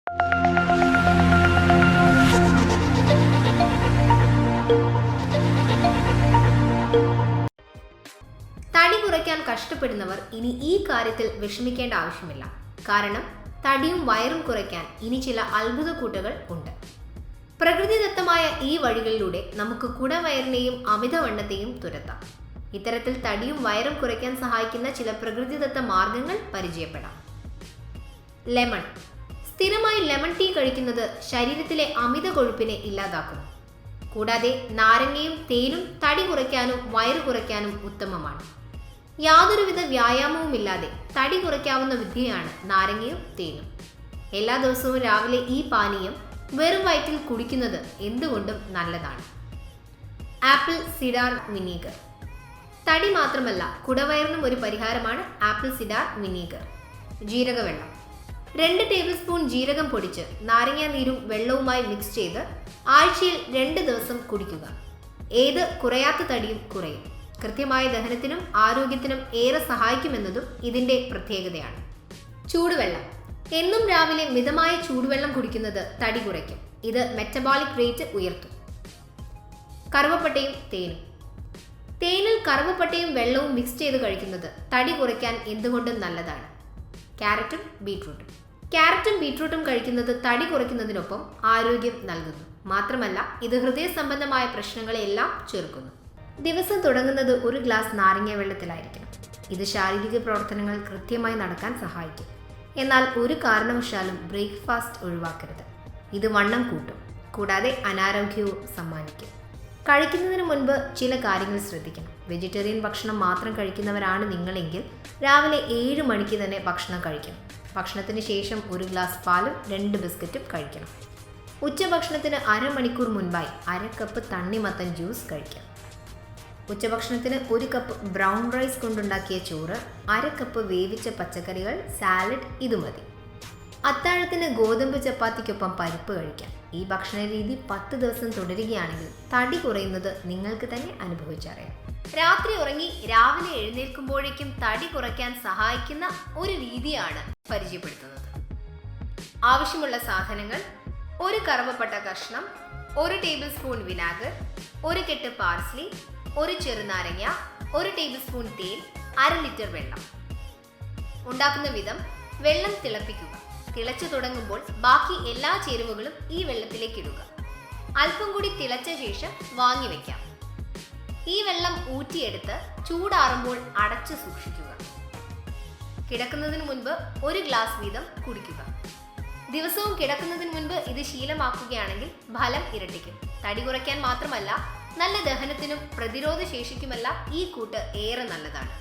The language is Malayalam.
തടി കുറയ്ക്കാൻ കഷ്ടപ്പെടുന്നവർ ഇനി ഈ കാര്യത്തിൽ വിഷമിക്കേണ്ട ആവശ്യമില്ല. കാരണം തടിയും വയറും കുറയ്ക്കാൻ ഇനി ചില അത്ഭുതക്കൂട്ടുകൾ ഉണ്ട്. പ്രകൃതിദത്തമായ ഈ വഴികളിലൂടെ നമുക്ക് കുടവയറിനെയും അമിതവണ്ണത്തെയും തുരത്താം. ഇത്തരത്തിൽ തടിയും വയറും കുറയ്ക്കാൻ സഹായിക്കുന്ന ചില പ്രകൃതിദത്ത മാർഗങ്ങൾ പരിചയപ്പെടാം. ലെമൺ. സ്ഥിരമായി ലെമൺ ടീ കഴിക്കുന്നത് ശരീരത്തിലെ അമിത കൊഴുപ്പിനെ ഇല്ലാതാക്കുന്നു. കൂടാതെ നാരങ്ങയും തേനും തടി കുറയ്ക്കാനും വയറ് കുറയ്ക്കാനും ഉത്തമമാണ്. യാതൊരുവിധ വ്യായാമവുമില്ലാതെ തടി കുറയ്ക്കാവുന്ന വിദ്യയാണ് നാരങ്ങയും തേനും. എല്ലാ ദിവസവും രാവിലെ ഈ പാനീയം വെറും വയറ്റിൽ കുടിക്കുന്നത് എന്തുകൊണ്ടും നല്ലതാണ്. Apple cider vinegar. തടി മാത്രമല്ല, കുടവയറിനും ഒരു പരിഹാരമാണ് ആപ്പിൾ സിഡാർ വിനീഗർ. ജീരകവെള്ളം. 2 ടേബിൾ സ്പൂൺ ജീരകം പൊടിച്ച് നാരങ്ങാ നീരും വെള്ളവുമായി മിക്സ് ചെയ്ത് ആഴ്ചയിൽ 2 ദിവസം കുടിക്കുക. ഏത് കുറയാത്ത തടിയും കുറയും. കൃത്യമായ ദഹനത്തിനും ആരോഗ്യത്തിനും ഏറെ സഹായിക്കുമെന്നതും ഇതിന്റെ പ്രത്യേകതയാണ്. ചൂടുവെള്ളം. എന്നും രാവിലെ മിതമായ ചൂടുവെള്ളം കുടിക്കുന്നത് തടി കുറയ്ക്കും. ഇത് മെറ്റബോളിക് റേറ്റ് ഉയർത്തും. കറുവപ്പട്ടയും തേനും. തേനിൽ കറുവപ്പട്ടയും വെള്ളവും മിക്സ് ചെയ്ത് കഴിക്കുന്നത് തടി കുറയ്ക്കാൻ എന്തുകൊണ്ടും നല്ലതാണ്. ക്യാരറ്റും ബീട്രൂട്ടും. ക്യാരറ്റും ബീട്രൂട്ടും കഴിക്കുന്നത് തടി കുറയ്ക്കുന്നതിനൊപ്പം ആരോഗ്യം നൽകുന്നു. മാത്രമല്ല, ഇത് ഹൃദയ സംബന്ധമായ പ്രശ്നങ്ങളെല്ലാം ചെറുക്കുന്നു. ദിവസം തുടങ്ങുന്നത് ഒരു ഗ്ലാസ് നാരങ്ങ വെള്ളത്തിലായിരിക്കണം. ഇത് ശാരീരിക പ്രവർത്തനങ്ങൾ കൃത്യമായി നടക്കാൻ സഹായിക്കും. എന്നാൽ ഒരു കാരണവശാലും ബ്രേക്ക്ഫാസ്റ്റ് ഒഴിവാക്കരുത്. ഇത് വണ്ണം കൂട്ടും, കൂടാതെ അനാരോഗ്യവും സമ്മാനിക്കും. കഴിക്കുന്നതിന് മുൻപ് ചില കാര്യങ്ങൾ ശ്രദ്ധിക്കണം. വെജിറ്റേറിയൻ ഭക്ഷണം മാത്രം കഴിക്കുന്നവരാണ് നിങ്ങളെങ്കിൽ രാവിലെ 7 മണിക്ക് തന്നെ ഭക്ഷണം കഴിക്കണം. ഭക്ഷണത്തിന് ശേഷം ഒരു ഗ്ലാസ് പാലും 2 ബിസ്ക്കറ്റും കഴിക്കണം. ഉച്ചഭക്ഷണത്തിന് അരമണിക്കൂർ മുൻപായി 1/2 കപ്പ് തണ്ണിമത്തൻ ജ്യൂസ് കഴിക്കാം. ഉച്ചഭക്ഷണത്തിന് 1 കപ്പ് ബ്രൗൺ റൈസ് കൊണ്ടുണ്ടാക്കിയ ചോറ്, 1/2 കപ്പ് വേവിച്ച പച്ചക്കറികൾ, സാലഡ് ഇതുമതി. അത്താഴത്തിന് ഗോതമ്പ് ചപ്പാത്തിക്കൊപ്പം പരിപ്പ് കഴിക്കാം. ഈ ഭക്ഷണ രീതി 10 ദിവസം തുടരുകയാണെങ്കിൽ തടി കുറയുന്നത് നിങ്ങൾക്ക് തന്നെ അനുഭവിച്ചറിയാം. രാത്രി ഉറങ്ങി രാവിലെ എഴുന്നേൽക്കുമ്പോഴേക്കും തടി കുറയ്ക്കാൻ സഹായിക്കുന്ന ഒരു രീതിയാണ് പരിചയപ്പെടുത്തുന്നത്. ആവശ്യമുള്ള സാധനങ്ങൾ: 1 കറുവപ്പട്ട കഷ്ണം, 1 ടേബിൾ സ്പൂൺ വിനാഗർ, 1 കെട്ട് പാർസ്ലി, 1 ചെറുനാരങ്ങ, 1 ടേബിൾ സ്പൂൺ തേൻ, 1/2 ലിറ്റർ വെള്ളം. ഉണ്ടാക്കുന്ന വിധം: വെള്ളം തിളപ്പിക്കുക. തിളച്ചു തുടങ്ങുമ്പോൾ ബാക്കി എല്ലാ ചേരുവകളും ഈ വെള്ളത്തിലേക്ക് ഇടുക. അല്പം കൂടി തിളച്ച ശേഷം വാങ്ങി വയ്ക്കാം. ഈ വെള്ളം ഊറ്റിയെടുത്ത് ചൂടാറുമ്പോൾ അടച്ചു സൂക്ഷിക്കുക. കിടക്കുന്നതിന് മുൻപ് 1 ഗ്ലാസ് വീതം കുടിക്കുക. ദിവസവും കിടക്കുന്നതിന് മുൻപ് ഇത് ശീലമാക്കുകയാണെങ്കിൽ ഫലം ഇരട്ടിക്കും. തടി കുറയ്ക്കാൻ മാത്രമല്ല, നല്ല ദഹനത്തിനും പ്രതിരോധ ശേഷിക്കുമെല്ലാം ഈ കൂട്ട് ഏറെ നല്ലതാണ്.